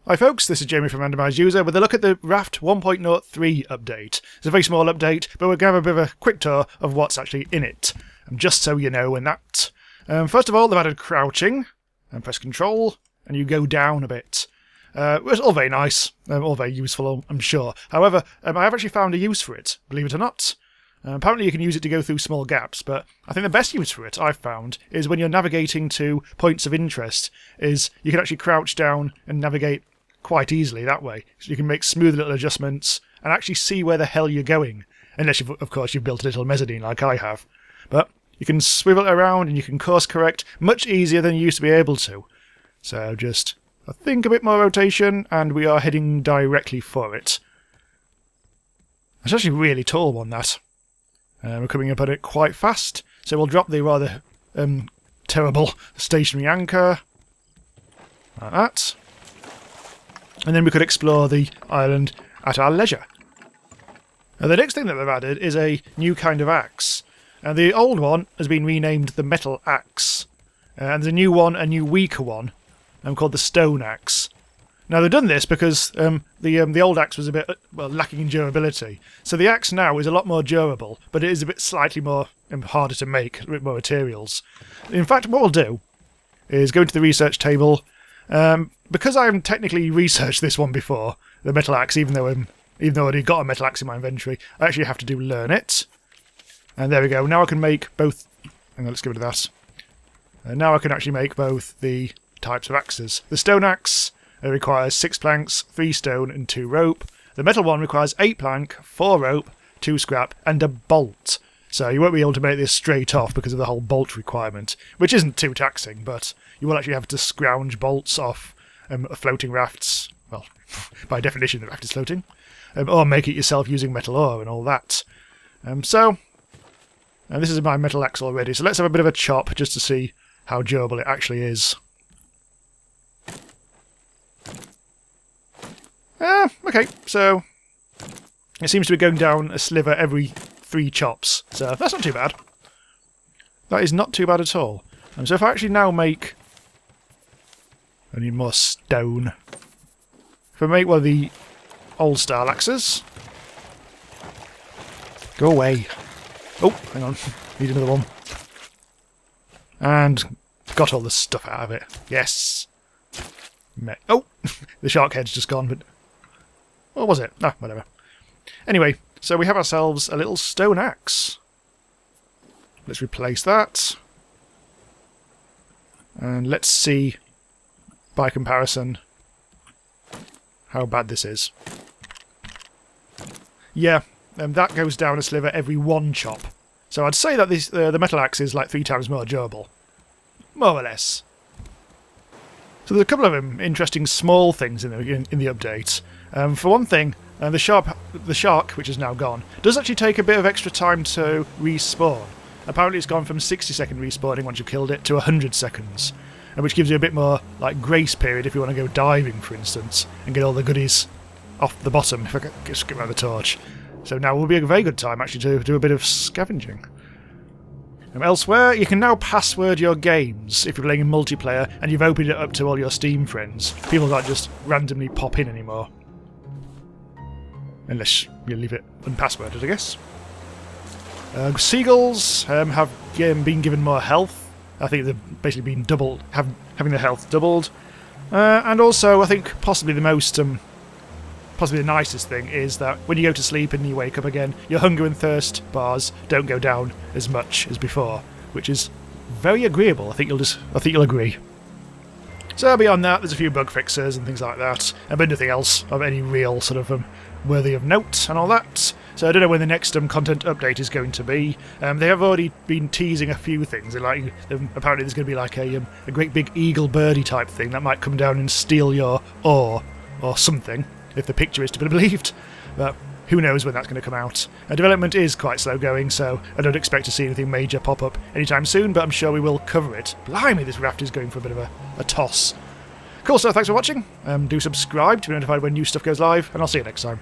Hi folks, this is Jamie from Randomise User with a look at the Raft 1.03 update. It's a very small update, but we're going to have a bit of a quick tour of what's actually in it. Just so you know, and that. First of all, they've added crouching, and press Control, and you go down a bit. It's all very nice, all very useful, I'm sure. However, I have actually found a use for it, believe it or not. Apparently you can use it to go through small gaps, but I think the best use for it, I've found, is when you're navigating to points of interest, is you can actually crouch down and navigate quite easily that way. So you can make smooth little adjustments and actually see where the hell you're going. Unless, of course, you've built a little mezzanine like I have. But you can swivel it around and you can course correct much easier than you used to be able to. So just, I think, a bit more rotation and we are heading directly for it. It's actually a really tall one, that. We're coming up at it quite fast, so we'll drop the rather terrible stationary anchor, like that, and then we could explore the island at our leisure. Now, the next thing that they've added is a new kind of axe. The old one has been renamed the metal axe, and there's a new one, a new weaker one, called the stone axe. Now, they've done this because the old axe was a bit lacking in durability. So the axe now is a lot more durable, but it is a bit slightly more harder to make, a bit more materials. In fact, what we'll do is go into the research table. Because I haven't technically researched this one before, the metal axe, even though I already got a metal axe in my inventory, I actually have to do learn it. And there we go. Now I can make both. Hang on, let's get rid of that. Now I can actually make both the types of axes. The stone axe requires 6 planks, 3 stone and 2 rope. The metal one requires 8 plank, 4 rope, 2 scrap and a bolt. So you won't be able to make this straight off because of the whole bolt requirement, which isn't too taxing, but you will actually have to scrounge bolts off floating rafts. Well, by definition the raft is floating. Or make it yourself using metal ore and all that. This is my metal axe already, so let's have a bit of a chop just to see how durable it actually is. Okay, so it seems to be going down a sliver every 3 chops, so that's not too bad. That is not too bad at all. So if I actually now make... I need more stone. If I make one of the old style axes... Go away. Oh, hang on. Need another one. And got all the stuff out of it. Yes. Oh! The shark head's just gone, but... What was it? Ah, whatever. Anyway, so we have ourselves a little stone axe. Let's replace that. And let's see, by comparison, how bad this is. Yeah, that goes down a sliver every 1 chop. So I'd say that this, the metal axe is like 3 times more durable. More or less. So there's a couple of interesting small things in the update. For one thing, the shark, which is now gone, does actually take a bit of extra time to respawn. Apparently it's gone from 60-second respawning once you've killed it to 100 seconds, which gives you a bit more like grace period if you want to go diving, for instance, and get all the goodies off the bottom. If I could just get around the torch. So now will be a very good time actually to do a bit of scavenging. Elsewhere, you can now password your games if you're playing in multiplayer and you've opened it up to all your Steam friends. People can't just randomly pop in anymore. Unless you leave it unpassworded, I guess. Seagulls have been given more health. I think they've basically been having their health doubled. And also, I think possibly the most... possibly the nicest thing is that when you go to sleep and you wake up again, your hunger and thirst bars don't go down as much as before, which is very agreeable. I think you'll agree. So beyond that, there's a few bug fixes and things like that, but nothing else of any real sort of worthy of note and all that. So I don't know when the next content update is going to be. They have already been teasing a few things. Apparently there's going to be like a great big eagle birdie type thing that might come down and steal your ore or something, if the picture is to be believed, but who knows when that's going to come out. Development is quite slow going, so I don't expect to see anything major pop up anytime soon, but I'm sure we will cover it. Blimey, this raft is going for a bit of a toss. Cool, so thanks for watching. Do subscribe to be notified when new stuff goes live, and I'll see you next time.